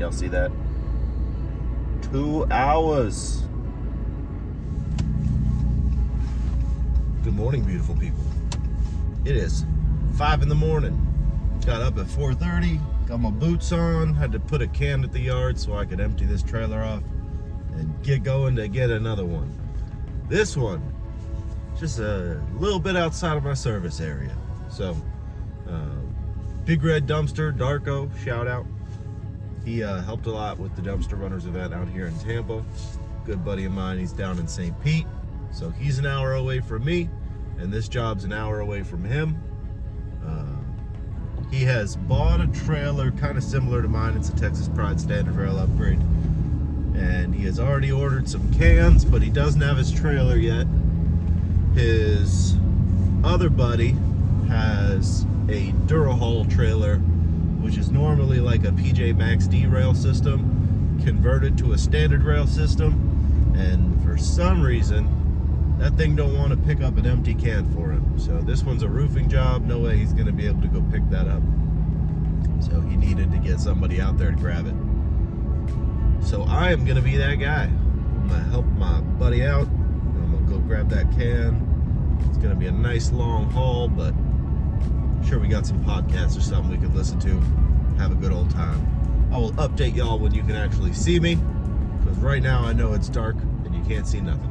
y'all see that? 2 hours. Good morning, beautiful people. It is 5 in the morning. Got up at 4:30, got my boots on, had to put a can at the yard so I could empty this trailer off and get going to get another one. This one, just a little bit outside of my service area. So, Big Red Dumpster, Darko, shout out. He helped a lot with the Dumpster Runners event out here in Tampa. Good buddy of mine, he's down in St. Pete. So he's an hour away from me, and this job's an hour away from him. He has bought a trailer kind of similar to mine. It's a Texas Pride standard rail upgrade. And he has already ordered some cans, but he doesn't have his trailer yet. His other buddy has a Durahaul trailer, which is normally like a PJ Max D rail system, converted to a standard rail system. And for some reason, that thing don't want to pick up an empty can for him. So this one's a roofing job. No way he's going to be able to go pick that up. So he needed to get somebody out there to grab it. So I am going to be that guy. I'm going to help my buddy out. I'm going to go grab that can. It's going to be a nice long haul, but I'm sure we got some podcasts or something we could listen to. Have a good old time. I will update y'all when you can actually see me, because right now I know it's dark and you can't see nothing.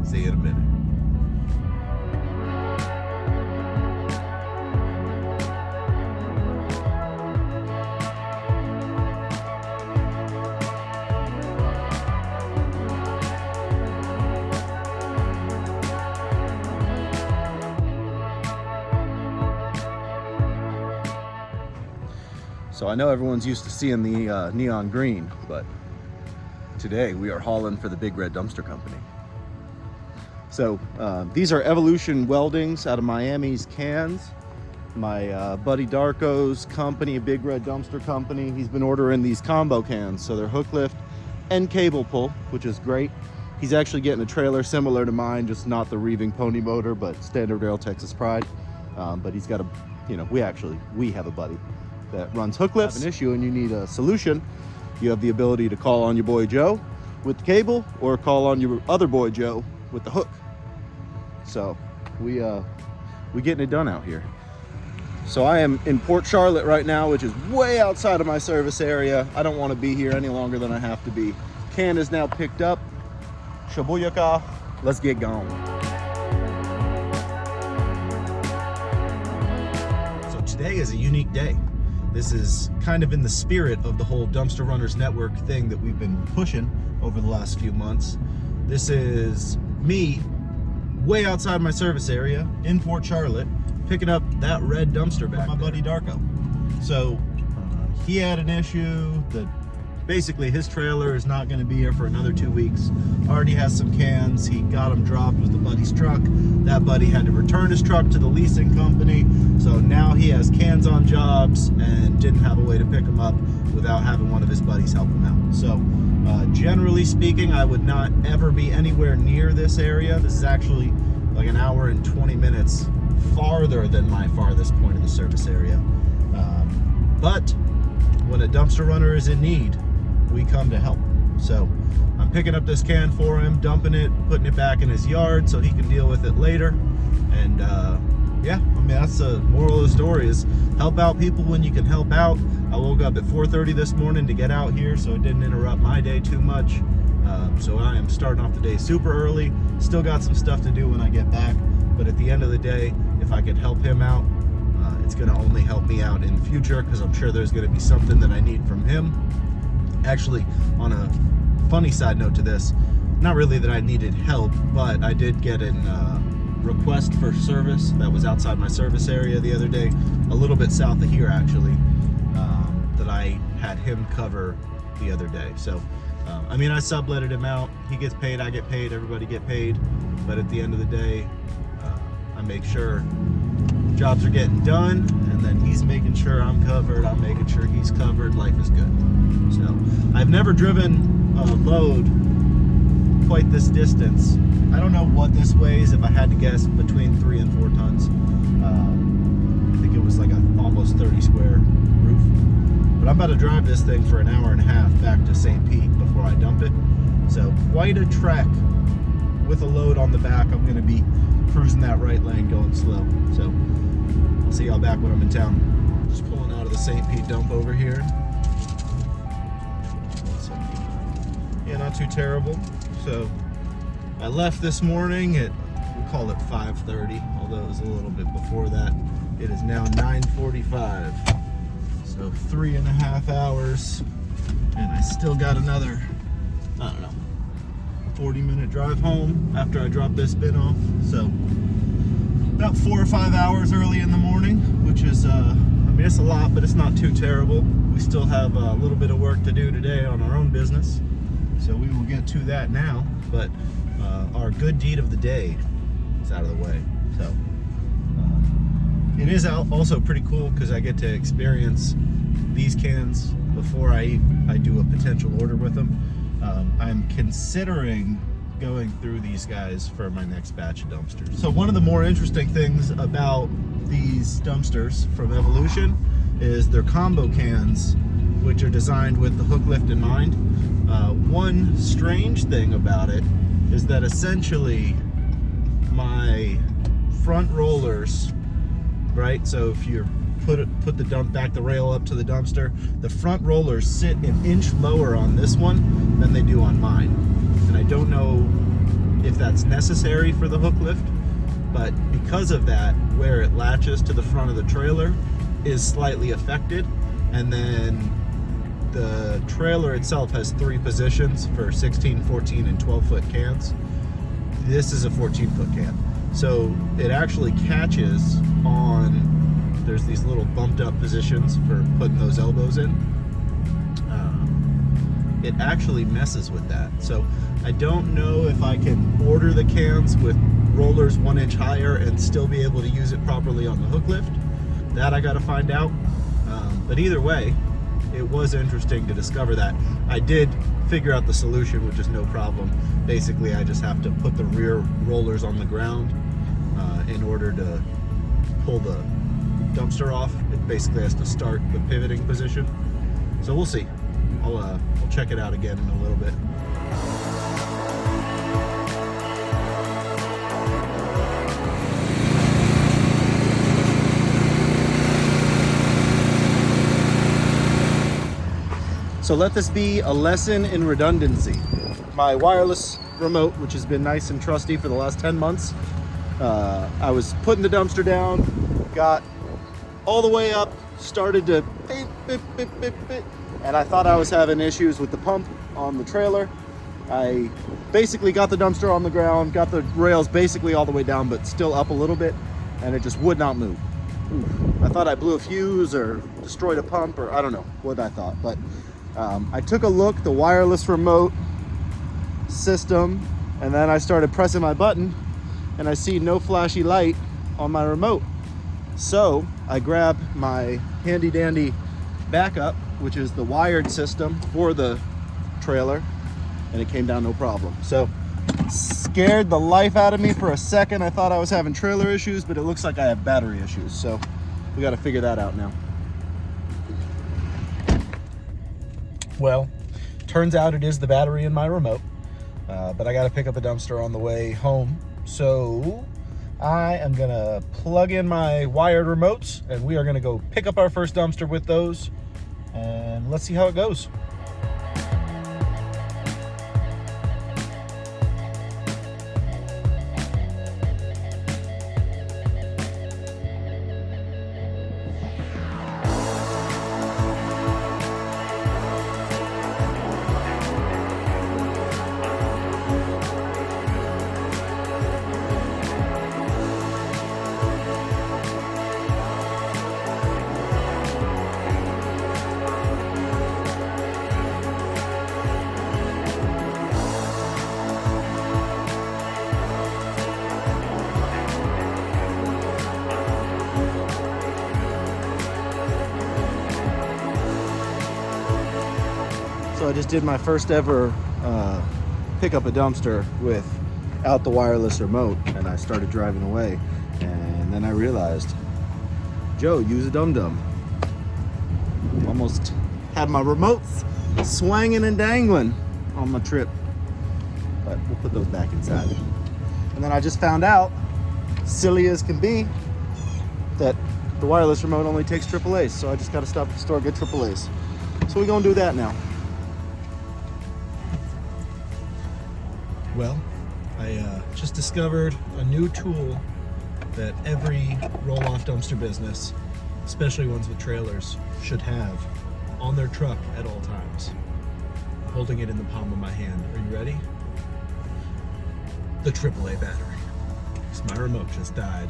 See you in a minute. So I know everyone's used to seeing the neon green, but today we are hauling for the Big Red Dumpster Company. So these are Evolution weldings out of Miami's cans. My buddy Darko's company, Big Red Dumpster Company, he's been ordering these combo cans. So they're hook lift and cable pull, which is great. He's actually getting a trailer similar to mine, just not the reeving pony motor, but standard rail Texas Pride. But he's got a, we have a buddy that runs hook lifts. If you have an issue and you need a solution, you have the ability to call on your boy Joe with the cable, or call on your other boy Joe with the hook. So we getting it done out here. So I am in Port Charlotte right now, which is way outside of my service area. I don't want to be here any longer than I have to be. Can is now picked up. Shabuyaka, let's get going. So today is a unique day. This is kind of in the spirit of the whole Dumpster Runners Network thing that we've been pushing over the last few months. This is me way outside my service area in Port Charlotte, picking up that red dumpster back my buddy Darko. So he had an issue that basically his trailer is not going to be here for another 2 weeks. Already has some cans. He got them dropped with the buddy's truck. That buddy had to return his truck to the leasing company. So now he has cans on jobs and didn't have a way to pick them up without having one of his buddies help him out. So generally speaking, I would not ever be anywhere near this area. This is actually like an hour and 20 minutes farther than my farthest point of the service area. But when a dumpster runner is in need, we come to help. So I'm picking up this can for him, dumping it, putting it back in his yard so he can deal with it later. And yeah, I mean, that's the moral of the story, is help out people when you can help out. I woke up at 4:30 this morning to get out here, so it didn't interrupt my day too much. So I am starting off the day super early. Still got some stuff to do when I get back, but at the end of the day, if I could help him out, it's going to only help me out in the future, because I'm sure there's going to be something that I need from him. Actually, on a funny side note to this, not really that I needed help, but I did get a request for service that was outside my service area the other day, a little bit south of here actually, that I had him cover the other day. So I mean, I subletted him out. He gets paid, I get paid, everybody get paid, but at the end of the day, I make sure jobs are getting done, and then he's making sure I'm covered, I'm making sure he's covered. Life is good. So I've never driven a load quite this distance. I don't know what this weighs. If I had to guess, between 3 and 4 tons. I think it was like a almost 30 square roof. But I'm about to drive this thing for an hour and a half back to St. Pete before I dump it. So quite a trek with a load on the back. I'm going to be cruising that right lane going slow. So I'll see y'all back when I'm in town. Just pulling out of the St. Pete dump over here. So, yeah, not too terrible. So I left this morning at, we'll call it 5:30, although it was a little bit before that. It is now 9:45. So 3.5 hours, and I still got another, I don't know, 40-minute drive home after I drop this bin off. So about 4 or 5 hours early in the morning, which is, I mean, it's a lot, but it's not too terrible. We still have a little bit of work to do today on our own business, so we will get to that now. But our good deed of the day is out of the way. So it is also pretty cool because I get to experience these cans before I do a potential order with them. I'm considering going through these guys for my next batch of dumpsters. So one of the more interesting things about these dumpsters from Evolution is their combo cans, which are designed with the hook lift in mind. One strange thing about it is that essentially my front rollers, right? So if you put the the rail up to the dumpster, the front rollers sit an inch lower on this one than they do on mine. And I don't know if that's necessary for the hook lift, but because of that, where it latches to the front of the trailer is slightly affected. And then the trailer itself has 3 positions for 16, 14, and 12-foot cans. This is a 14-foot can. So it actually catches on, there's these little bumped up positions for putting those elbows in. It actually messes with that. So I don't know if I can order the cans with rollers 1 inch higher and still be able to use it properly on the hook lift. That I gotta find out. But either way, it was interesting to discover that. I did figure out the solution, which is no problem. Basically, I just have to put the rear rollers on the ground in order to pull the dumpster off. It basically has to start the pivoting position. So we'll see. I'll check it out again in a little bit. So let this be a lesson in redundancy. My wireless remote, which has been nice and trusty for the last 10 months, I was putting the dumpster down, got all the way up, started to beep, beep, beep, beep, beep, and I thought I was having issues with the pump on the trailer. I basically got the dumpster on the ground, got the rails basically all the way down, but still up a little bit, and it just would not move. I thought I blew a fuse or destroyed a pump, or I don't know what I thought, but I took a look, the wireless remote system, and then I started pressing my button, and I see no flashy light on my remote. So I grabbed my handy dandy backup, which is the wired system for the trailer, and it came down no problem. So scared the life out of me for a second. I thought I was having trailer issues, but it looks like I have battery issues. So we got to figure that out now. Well, turns out it is the battery in my remote, but I got to pick up a dumpster on the way home. So I am gonna plug in my wired remotes, and we are gonna go pick up our first dumpster with those, and let's see how it goes. So I just did my first ever pick up a dumpster without the wireless remote, and I started driving away, and then I realized, Joe, use a dum-dum. Almost Had my remotes swanging and dangling on my trip. But we'll put those back inside. And then I just found out, silly as can be, that the wireless remote only takes AAAs. So I just got to stop at the store, get AAAs. So we're going to do that now. Well, I just discovered a new tool that every roll-off dumpster business, especially ones with trailers, should have on their truck at all times. I'm holding it in the palm of my hand. Are you ready? The AAA battery. So my remote just died.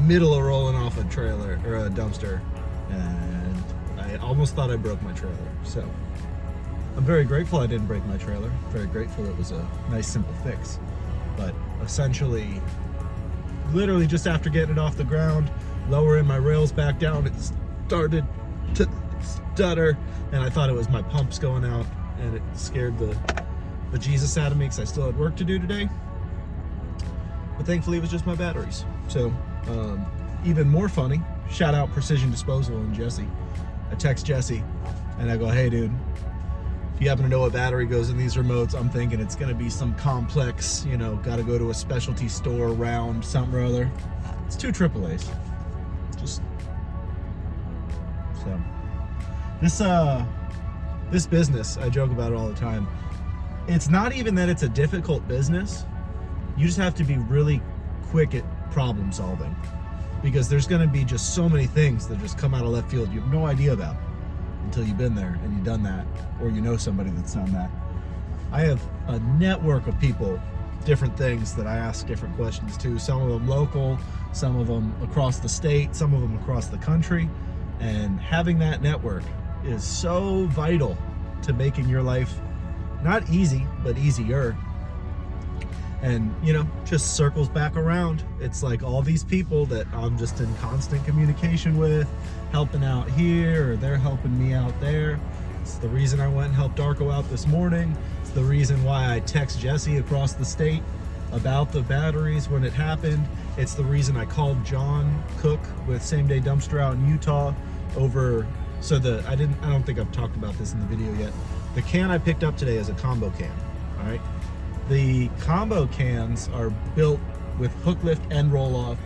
Middle of rolling off a trailer or a dumpster, and I almost thought I broke my trailer. So I'm very grateful I didn't break my trailer. Very grateful it was a nice simple fix. But essentially, literally just after getting it off the ground, lowering my rails back down, it started to stutter, and I thought it was my pumps going out, and it scared the bejesus out of me because I still had work to do today. But thankfully it was just my batteries. So even more funny, shout out Precision Disposal and Jesse. I text Jesse and I go, hey dude, if you happen to know what battery goes in these remotes, I'm thinking it's gonna be some complex, you know, gotta go to a specialty store, round, something or other. It's 2 AAAs. Just so this business, I joke about it all the time. It's not even that it's a difficult business. You just have to be really quick at problem solving, because there's going to be just so many things that just come out of left field you have no idea about until you've been there and you've done that, or you know somebody that's done that. I have a network of people, different things that I ask different questions to, some of them local, some of them across the state, some of them across the country, and having that network is so vital to making your life not easy, but easier. And, you know, just circles back around. It's like all these people that I'm just in constant communication with, helping out here, or they're helping me out there. It's the reason I went and helped Darko out this morning. It's the reason why I text Jesse across the state about the batteries when it happened. It's the reason I called John Cook with Same Day Dumpster out in Utah over, so I don't think I've talked about this in the video yet. The can I picked up today is a combo can, all right? The combo cans are built with hook lift and roll off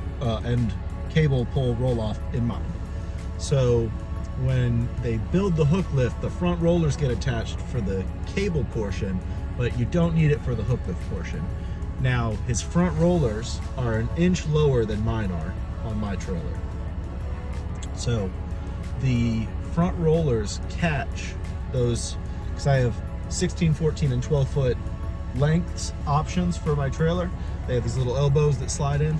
and cable pull roll off in mind. So when they build the hook lift, the front rollers get attached for the cable portion, but you don't need it for the hook lift portion. Now, his front rollers are 1 inch lower than mine are on my trailer. So the front rollers catch those, because I have 16, 14, and 12 foot lengths options for my trailer. They have these little elbows that slide in.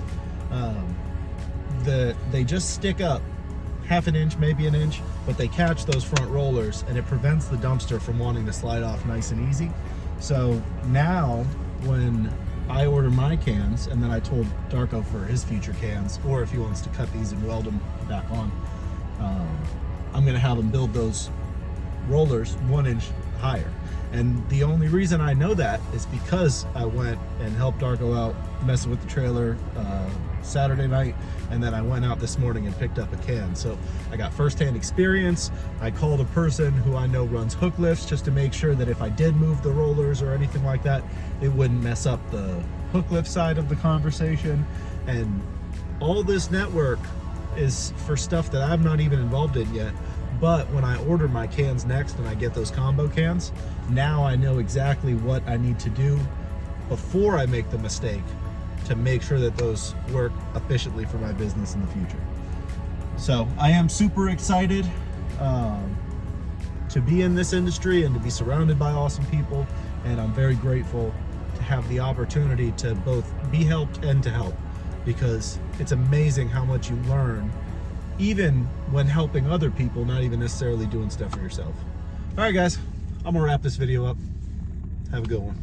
They just stick up 1/2 inch, maybe 1 inch, but they catch those front rollers, and it prevents the dumpster from wanting to slide off nice and easy. So now when I order my cans, and then I told Darko for his future cans, or if he wants to cut these and weld them back on, I'm gonna have him build those rollers 1 inch higher. And the only reason I know that is because I went and helped Darko out messing with the trailer Saturday night, and then I went out this morning and picked up a can. So I got firsthand experience. I called a person who I know runs hook lifts just to make sure that if I did move the rollers or anything like that, it wouldn't mess up the hook lift side of the conversation. And all this network is for stuff that I'm not even involved in yet. But when I order my cans next and I get those combo cans, now I know exactly what I need to do before I make the mistake to make sure that those work efficiently for my business in the future. So I am super excited to be in this industry and to be surrounded by awesome people. And I'm very grateful to have the opportunity to both be helped and to help, because it's amazing how much you learn even when helping other people, not even necessarily doing stuff for yourself. All right, guys, I'm gonna wrap this video up. Have a good one.